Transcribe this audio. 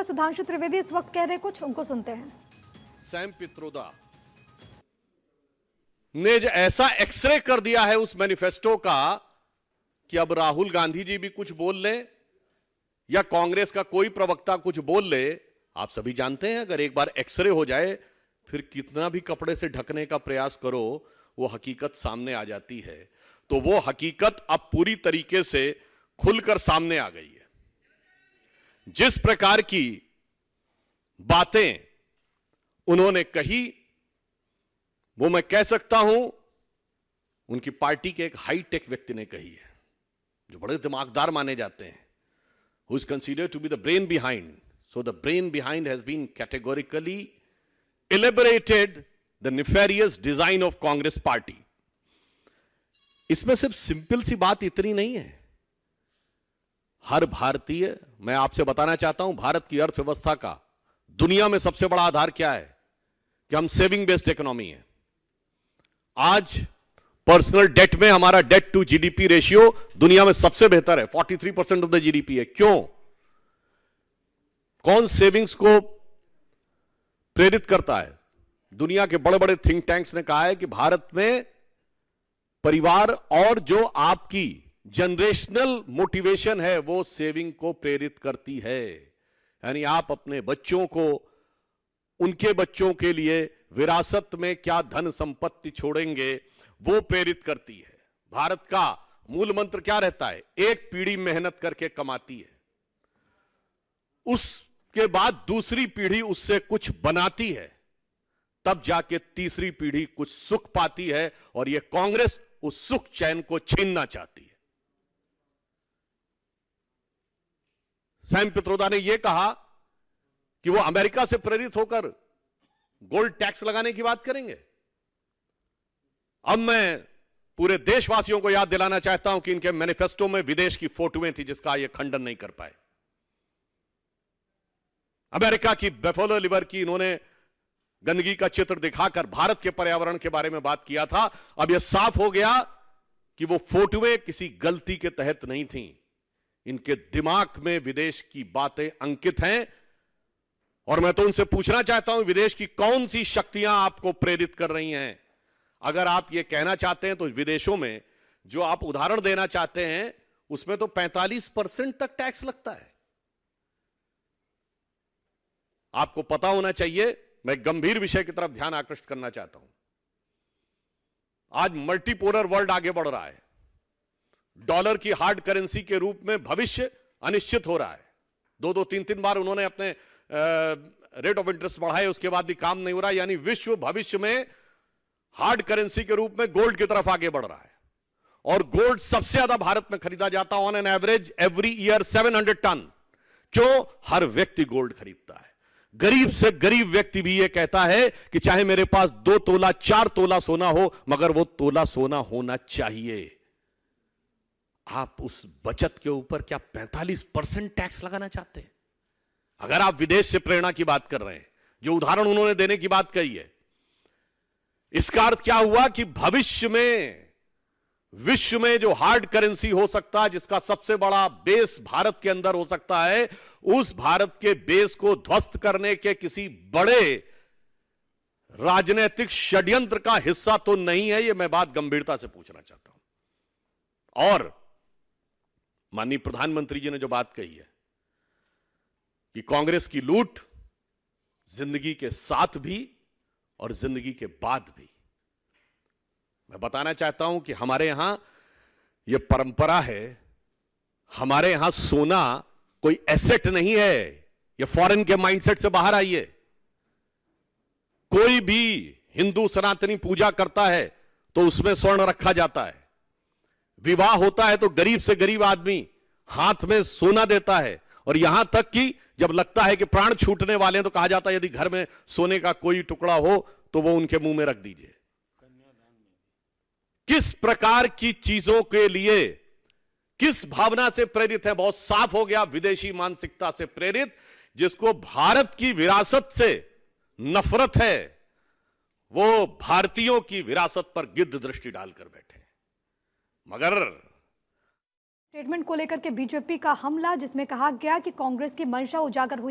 भाजपा सुधांशु त्रिवेदी इस वक्त कह रहे कुछ, उनको सुनते हैं। सैम पित्रोदा ने ऐसा एक्सरे कर दिया है उस मैनिफेस्टो का कि अब राहुल गांधी जी भी कुछ बोल ले या कांग्रेस का कोई प्रवक्ता कुछ बोल ले, आप सभी जानते हैं अगर एक बार एक्सरे हो जाए फिर कितना भी कपड़े से ढकने का प्रयास करो वो हकीकत सामने आ जाती है। तो वो हकीकत अब पूरी तरीके से खुलकर सामने आ गई है। जिस प्रकार की बातें उन्होंने कही वो मैं कह सकता हूं उनकी पार्टी के एक हाईटेक व्यक्ति ने कही है जो बड़े दिमागदार माने जाते हैं, who is considered to be the brain behind. So the brain behind has been categorically elaborated the nefarious design of Congress party. इसमें सिर्फ सिंपल सी बात इतनी नहीं है। हर भारतीय, मैं आपसे बताना चाहता हूं भारत की अर्थव्यवस्था का दुनिया में सबसे बड़ा आधार क्या है कि हम सेविंग बेस्ड इकोनॉमी है। आज पर्सनल डेट में हमारा डेट टू जीडीपी रेशियो दुनिया में सबसे बेहतर है, 43% ऑफ द जीडीपी है। क्यों? कौन सेविंग्स को प्रेरित करता है? दुनिया के बड़े बड़े थिंक टैंक्स ने कहा है कि भारत में परिवार और जो आपकी जनरेशनल मोटिवेशन है वो सेविंग को प्रेरित करती है। यानी आप अपने बच्चों को, उनके बच्चों के लिए विरासत में क्या धन संपत्ति छोड़ेंगे वो प्रेरित करती है। भारत का मूल मंत्र क्या रहता है? एक पीढ़ी मेहनत करके कमाती है, उसके बाद दूसरी पीढ़ी उससे कुछ बनाती है, तब जाके तीसरी पीढ़ी कुछ सुख पाती है। और यह कांग्रेस उस सुख चैन को छीनना चाहती है। सैम पित्रोदा ने यह कहा कि वो अमेरिका से प्रेरित होकर गोल्ड टैक्स लगाने की बात करेंगे। अब मैं पूरे देशवासियों को याद दिलाना चाहता हूं कि इनके मैनिफेस्टो में विदेश की फोटोएं थी जिसका ये खंडन नहीं कर पाए। अमेरिका की बेफलो लिवर की इन्होंने गंदगी का चित्र दिखाकर भारत के पर्यावरण के बारे में बात किया था। अब यह साफ हो गया कि वो फोटोएं किसी गलती के तहत नहीं थी, इनके दिमाग में विदेश की बातें अंकित हैं। और मैं तो उनसे पूछना चाहता हूं विदेश की कौन सी शक्तियां आपको प्रेरित कर रही हैं? अगर आप ये कहना चाहते हैं तो विदेशों में जो आप उदाहरण देना चाहते हैं उसमें तो 45% तक टैक्स लगता है। आपको पता होना चाहिए, मैं गंभीर विषय की तरफ ध्यान आकृष्ट करना चाहता हूं। आज मल्टीपोलर वर्ल्ड आगे बढ़ रहा है, डॉलर की हार्ड करेंसी के रूप में भविष्य अनिश्चित हो रहा है। दो तीन बार उन्होंने अपने रेट ऑफ इंटरेस्ट बढ़ाए, उसके बाद भी काम नहीं हो रहा। यानी विश्व भविष्य में हार्ड करेंसी के रूप में गोल्ड की तरफ आगे बढ़ रहा है। और गोल्ड सबसे ज्यादा भारत में खरीदा जाता है, on an average every year 700 tonne. क्यों? हर व्यक्ति गोल्ड खरीदता है। गरीब से गरीब व्यक्ति भी यह कहता है कि चाहे मेरे पास 2 तोला 4 तोला सोना हो मगर वो तोला सोना होना चाहिए। आप उस बचत के ऊपर क्या 45% टैक्स लगाना चाहते हैं? अगर आप विदेश से प्रेरणा की बात कर रहे हैं, जो उदाहरण उन्होंने देने की बात कही है, इसका अर्थ क्या हुआ कि भविष्य में विश्व में जो हार्ड करेंसी हो सकता है, जिसका सबसे बड़ा बेस भारत के अंदर हो सकता है, उस भारत के बेस को ध्वस्त करने के किसी बड़े राजनीतिक षड्यंत्र का हिस्सा तो नहीं है। यह मैं बात गंभीरता से पूछना चाहता हूं। और माननीय प्रधानमंत्री जी ने जो बात कही है कि कांग्रेस की लूट जिंदगी के साथ भी और जिंदगी के बाद भी, मैं बताना चाहता हूं कि हमारे यहां यह परंपरा है। हमारे यहां सोना कोई एसेट नहीं है, यह फॉरेन के माइंडसेट से बाहर आई है। कोई भी हिंदू सनातनी पूजा करता है तो उसमें स्वर्ण रखा जाता है। विवाह होता है तो गरीब से गरीब आदमी हाथ में सोना देता है। और यहां तक कि जब लगता है कि प्राण छूटने वाले हैं तो कहा जाता है यदि घर में सोने का कोई टुकड़ा हो तो वो उनके मुंह में रख दीजिए। किस प्रकार की चीजों के लिए, किस भावना से प्रेरित है? बहुत साफ हो गया, विदेशी मानसिकता से प्रेरित। जिसको भारत की विरासत से नफरत है वो भारतीयों की विरासत पर गिद्ध दृष्टि डालकर बैठे। मगर स्टेटमेंट को लेकर के बीजेपी का हमला, जिसमें कहा गया कि कांग्रेस की मंशा उजागर हुई है।